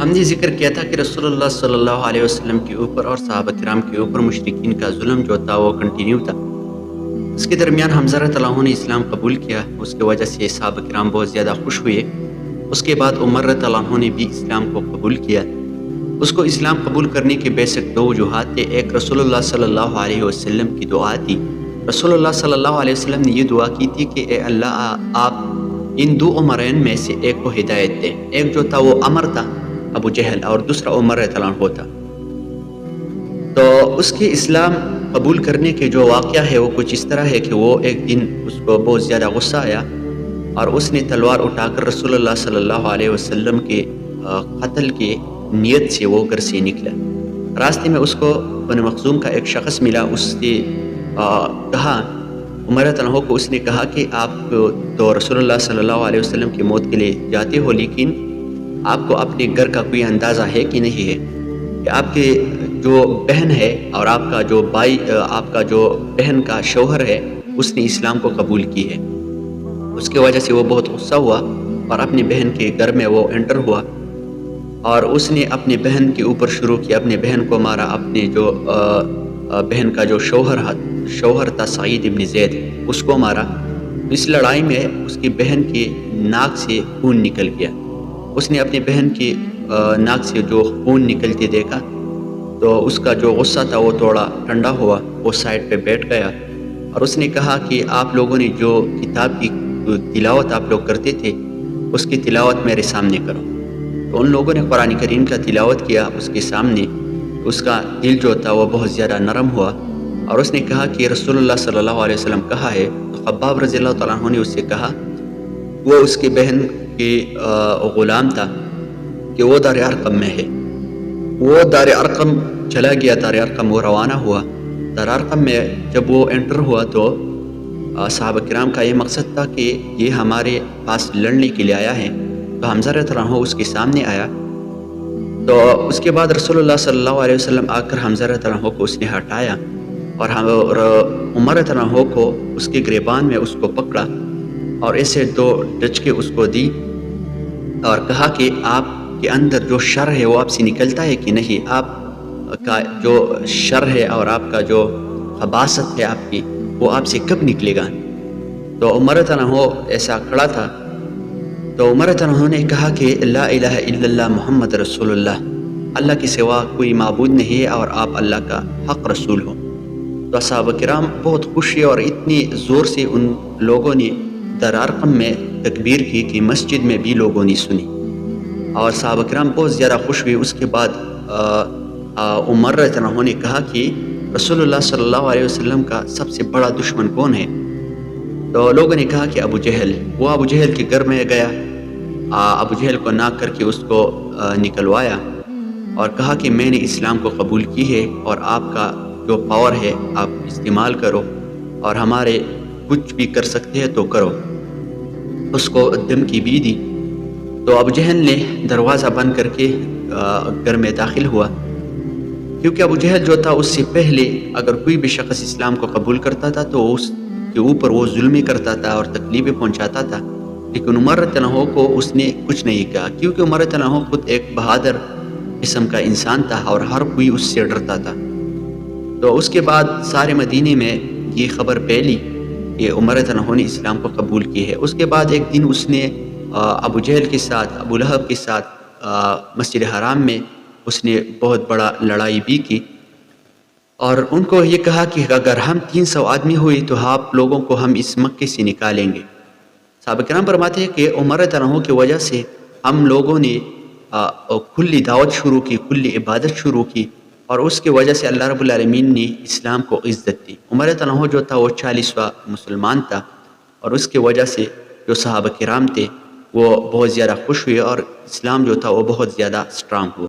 हमने ज़िक्र किया था कि रसूलुल्लाह सल्लल्लाहु अलैहि वसल्लम के ऊपर और सहाबा किराम के ऊपर मुशरिकीन का जुल्म जो था वो कंटिन्यू था। इसके दरमियान हम्ज़ा रज़ियल्लाहु अन्हु ने इस्लाम कबूल किया, उसकी वजह से सहाबा किराम बहुत ज़्यादा खुश हुए। उसके बाद उमर रज़ियल्लाहु अन्हु ने भी इस्लाम को कबूल किया। उसको इस्लाम कबूल करने के बेशक दो वजूहात थे। एक रसूलुल्लाह सल्लल्लाहु अलैहि वसल्लम की दुआ थी। रसूलुल्लाह सल्लल्लाहु अलैहि वसल्लम ने ये दुआ की थी कि ए अल्लाह, आप इन दो उमरैन में से एक को हिदायत दें। एक जो था वो अमर था, अबू जहल, और दूसरा उमर रज़ियल्लाहु अन्हु था। तो उसके इस्लाम कबूल करने के जो वाक़या है वो कुछ इस तरह है कि वो एक दिन उसको बहुत ज़्यादा गुस्सा आया और उसने तलवार उठाकर रसूलुल्लाह सल्लल्लाहु अलैहि वसल्लम के क़त्ल की नीयत से वो घर से निकला। रास्ते में उसको बनु मखज़ूम का एक शख़्स मिला। उससे कहा, उमर रज़ियल्लाहु अन्हु को उसने कहा कि आप तो रसूलुल्लाह सल्लल्लाहु अलैहि वसल्लम की मौत के लिए जाते हो, लेकिन आपको अपने घर का कोई अंदाज़ा है कि नहीं है कि आपके जो बहन है और आपका जो भाई, आपका जो बहन का शौहर है, उसने इस्लाम को कबूल की है। उसकी वजह से वो बहुत गुस्सा हुआ और अपनी बहन के घर में वो एंटर हुआ और उसने अपनी बहन के ऊपर शुरू किया, अपनी बहन को मारा। अपने जो बहन का जो शौहर था सईद इब्न ज़ैद, उसको मारा। इस लड़ाई में उसकी बहन के नाक से खून निकल गया। उसने अपनी बहन की नाक से जो खून निकलते देखा तो उसका जो गुस्सा था वो थोड़ा ठंडा हुआ। वो साइड पे बैठ गया और उसने कहा कि आप लोगों ने जो किताब की तिलावत आप लोग करते थे, उसकी तिलावत मेरे सामने करो। तो उन लोगों ने कुरान करीम का तिलावत किया उसके सामने। उसका दिल जो था वो बहुत ज़्यादा नरम हुआ और उसने कहा कि रसूलुल्लाह सल्लल्लाहु अलैहि वसल्लम कहा है। तो खब्बाब रज़ियल्लाहु तआला अन्हु ने उससे कहा, वो उसकी बहन के ग़ुलाम था, कि वो दार अरक़म में है। वो दार अरक़म चला गया, दार अरक़म वो रवाना हुआ। दार अरक़म में जब वो एंटर हुआ तो सहाबा किराम का ये मकसद था कि ये हमारे पास लड़ने के लिए आया है। तो हम्ज़ा रज़ियल्लाहु अन्हु उसके सामने आया। तो उसके बाद रसूलुल्लाह सल्लल्लाहु अलैहि वसल्लम आकर हम्ज़ा रज़ियल्लाहु अन्हु को उसने हटाया और उमर रज़ियल्लाहु अन्हु को उसके गिरबान में उसको पकड़ा और ऐसे दो डच के उसको दी और कहा कि आपके अंदर जो शर है वो आपसे निकलता है कि नहीं, आपका जो शर है और आपका जो खबासत है आपकी, वो आपसे कब निकलेगा। तो उमर रज़ियल्लाहु अन्हु ऐसा खड़ा था। तो उमर रज़ियल्लाहु अन्हु ने कहा कि ला इलाहा इल्लल्लाह मुहम्मद रसूलुल्लाह, अल्लाह के सिवा कोई माबूद नहीं है और आप अल्लाह का हक़ रसूल हो। तो सहाबा किराम बहुत खुश हुए और इतनी ज़ोर से उन लोगों ने दार अरक़म में तकबीर की कि मस्जिद में भी लोगों ने सुनी और सहाबा किराम बहुत ज़्यादा खुश हुए। उसके बाद उमर रज़ियल्लाहु अन्हु ने कहा कि रसूलुल्लाह सल्लल्लाहु अलैहि वसल्लम का सबसे बड़ा दुश्मन कौन है। तो लोगों ने कहा कि अबू जहल। वो अबू जहल के घर में गया, अबू जहल को नाक करके उसको निकलवाया और कहा कि मैंने इस्लाम को कबूल की है और आपका जो पावर है आप इस्तेमाल करो और हमारे कुछ भी कर सकते हैं तो करो। उसको धमकी भी दी। तो अबू जहल ने दरवाज़ा बंद करके घर में दाखिल हुआ, क्योंकि अबू जहल जो था उससे पहले अगर कोई भी शख्स इस्लाम को कबूल करता था तो उसके ऊपर वो जुल्म करता था और तकलीफ़ें पहुंचाता था। लेकिन उमर रज़ियल्लाहु अन्हु को उसने कुछ नहीं कहा, क्योंकि उमर रज़ियल्लाहु अन्हु खुद एक बहादुर किस्म का इंसान था और हर कोई उससे डरता था। तो उसके बाद सारे मदीने में ये खबर फैली कि उमर रज़ियल्लाहु अन्हु ने इस्लाम को कबूल की है। उसके बाद एक दिन उसने अबू जहल के साथ, अबू लहब के साथ मस्जिद हराम में उसने बहुत बड़ा लड़ाई भी की और उनको ये कहा कि अगर हम 300 आदमी हुए तो आप लोगों को हम इस मक्के से निकालेंगे। सहाबा किराम फरमाते हैं कि उमर रज़ियल्लाहु अन्हु की वजह से हम लोगों ने खुली दावत शुरू की, खुली इबादत शुरू की और उसकी वजह से अल्लाह रब्बुल आलमीन ने इस्लाम को इज़्ज़त दी। उमर रज़ियल्लाहु अन्हु जो था वो 40वां मुसलमान था और उसकी वजह से जो सहाबा किराम थे वो बहुत ज़्यादा खुश हुए और इस्लाम जो था वो बहुत ज़्यादा स्ट्रांग हुआ।